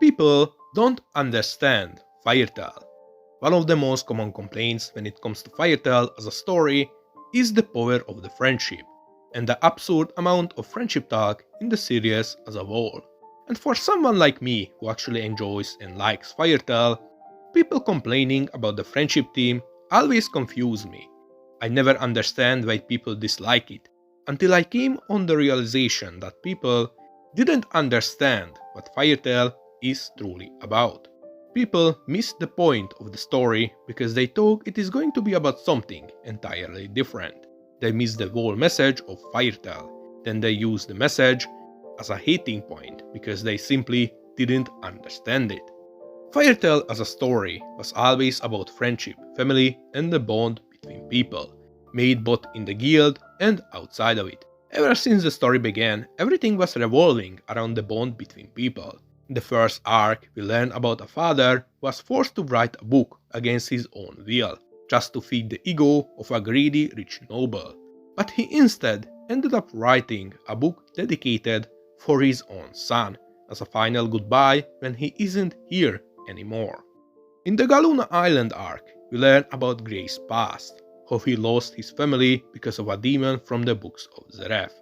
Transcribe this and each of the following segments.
People don't understand Fairytale. One of the most common complaints when it comes to Fairytale as a story is the power of the friendship, and the absurd amount of friendship talk in the series as a whole. And for someone like me who actually enjoys and likes Fairytale, people complaining about the friendship theme always confuse me. I never understand why people dislike it, until I came on the realization that people didn't understand what Fairytale is truly about. People miss the point of the story because they thought it is going to be about something entirely different. They miss the whole message of Fairytale, then they use the message as a hating point because they simply didn't understand it. Fairytale as a story was always about friendship, family, and the bond between people, made both in the guild and outside of it. Ever since the story began, everything was revolving around the bond between people. In the first arc, we learn about a father who was forced to write a book against his own will, just to feed the ego of a greedy rich noble. But he instead ended up writing a book dedicated for his own son, as a final goodbye when he isn't here anymore. In the Galuna Island arc, we learn about Gray's past, how he lost his family because of a demon from the books of Zeref,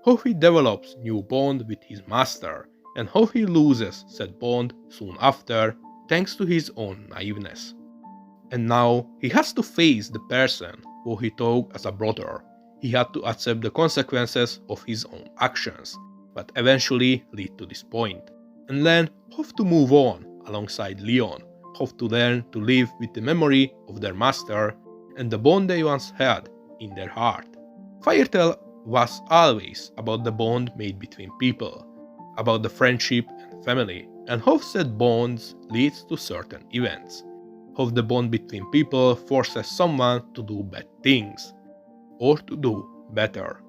how he develops new bond with his master, and how he loses said bond soon after thanks to his own naiveness. And now he has to face the person who he thought as a brother. He had to accept the consequences of his own actions, but eventually lead to this point, and learn how to move on alongside Leon, how to learn to live with the memory of their master and the bond they once had in their heart. Fairytale was always about the bond made between people, about the friendship and family, and how said bonds leads to certain events, how the bond between people forces someone to do bad things, or to do better.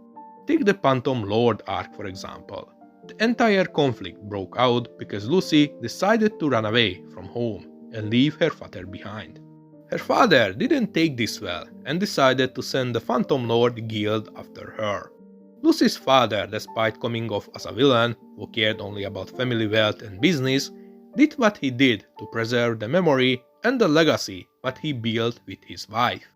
Take the Phantom Lord arc for example. The entire conflict broke out because Lucy decided to run away from home and leave her father behind. Her father didn't take this well and decided to send the Phantom Lord guild after her. Lucy's father, despite coming off as a villain who cared only about family wealth and business, did what he did to preserve the memory and the legacy that he built with his wife.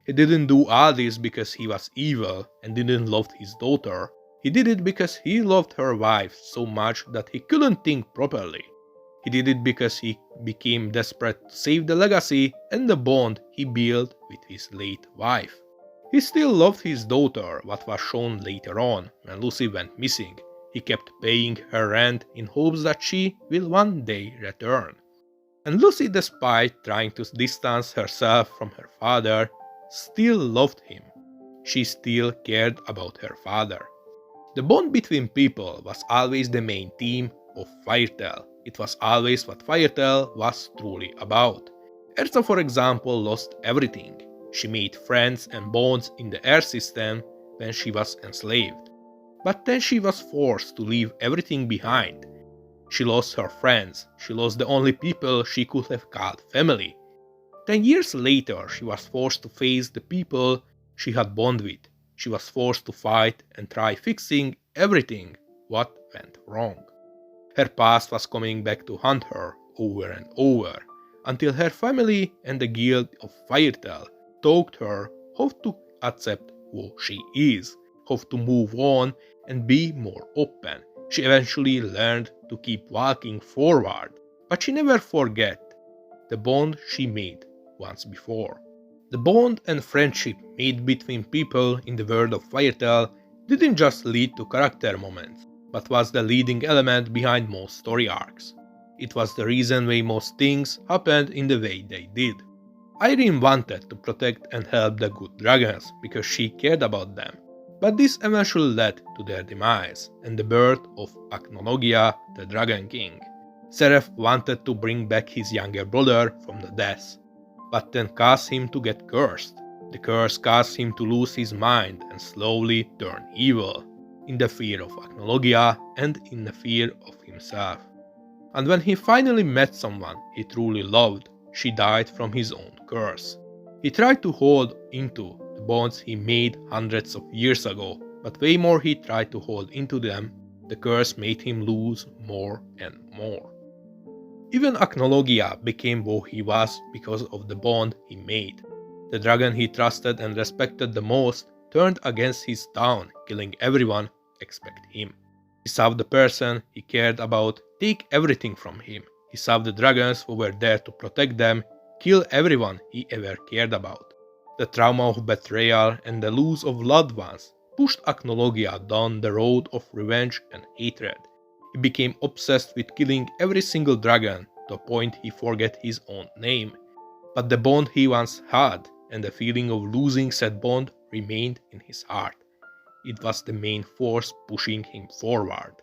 He didn't do all this because he was evil and didn't love his daughter. He did it because he loved her wife so much that he couldn't think properly. He did it because he became desperate to save the legacy and the bond he built with his late wife. He still loved his daughter, what was shown later on when Lucy went missing. He kept paying her rent in hopes that she will one day return. And Lucy, despite trying to distance herself from her father, still loved him. She still cared about her father. The bond between people was always the main theme of Fairytale. It was always what Fairytale was truly about. Erza, for example, lost everything. She made friends and bonds in the air system when she was enslaved. But then she was forced to leave everything behind. She lost her friends, she lost the only people she could have called family. 10 years later, she was forced to face the people she had bonded with. She was forced to fight and try fixing everything what went wrong. Her past was coming back to haunt her over and over, until her family and the guild of Fairytale taught her how to accept who she is, how to move on and be more open. She eventually learned to keep walking forward, but she never forget the bond she made once before. The bond and friendship made between people in the world of Fairytale didn't just lead to character moments, but was the leading element behind most story arcs. It was the reason why most things happened in the way they did. Irene wanted to protect and help the good dragons because she cared about them, but this eventually led to their demise and the birth of Acnologia, the Dragon King. Seraph wanted to bring back his younger brother from the death, but then caused him to get cursed. The curse caused him to lose his mind and slowly turn evil, in the fear of Acnologia and in the fear of himself. And when he finally met someone he truly loved, she died from his own curse. He tried to hold into the bonds he made hundreds of years ago, but way more he tried to hold into them, the curse made him lose more and more. Even Acnologia became who he was because of the bond he made. The dragon he trusted and respected the most turned against his town, killing everyone except him. He saw the person he cared about take everything from him. He saw the dragons who were there to protect them kill everyone he ever cared about. The trauma of betrayal and the loss of loved ones pushed Acnologia down the road of revenge and hatred. He became obsessed with killing every single dragon to a point he forgot his own name. But the bond he once had and the feeling of losing said bond remained in his heart. It was the main force pushing him forward.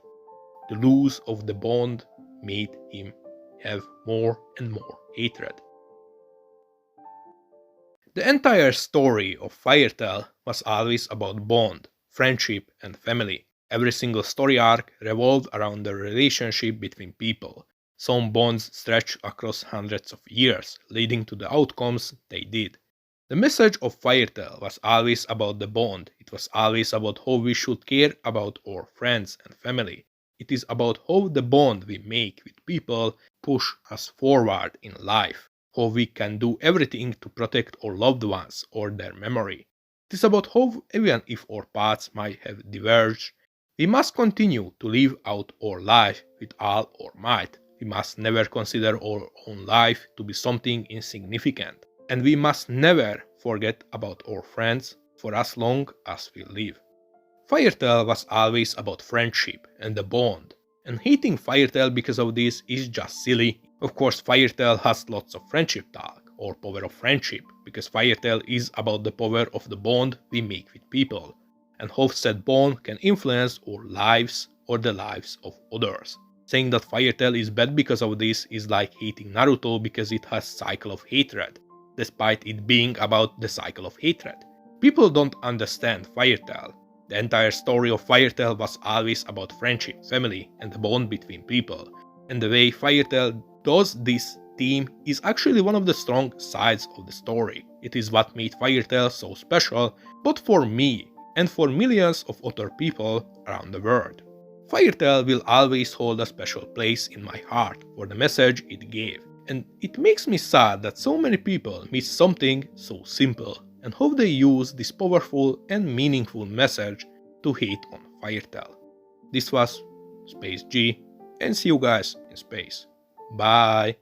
The loss of the bond made him have more and more hatred. The entire story of Firetail was always about bond, friendship, and family. Every single story arc revolved around the relationship between people. Some bonds stretched across hundreds of years, leading to the outcomes they did. The message of Firetail was always about the bond. It was always about how we should care about our friends and family. It is about how the bond we make with people push us forward in life. How we can do everything to protect our loved ones or their memory. It is about how, even if our paths might have diverged, we must continue to live out our life with all our might. We must never consider our own life to be something insignificant, and we must never forget about our friends for as long as we live. Firetail was always about friendship and the bond, and hating Firetail because of this is just silly. Of course, Firetail has lots of friendship talk, or power of friendship, because Firetail is about the power of the bond we make with people, and how said bond can influence our lives or the lives of others. Saying that Firetail is bad because of this is like hating Naruto because it has cycle of hatred, despite it being about the cycle of hatred. People don't understand Firetail. The entire story of Firetail was always about friendship, family, and the bond between people. And the way Firetail does this theme is actually one of the strong sides of the story. It is what made Firetail so special, both for me and for millions of other people around the world. Firetail will always hold a special place in my heart for the message it gave. And it makes me sad that so many people miss something so simple, and how they use this powerful and meaningful message to hate on Firetail. This was Space G, and see you guys in space. Bye!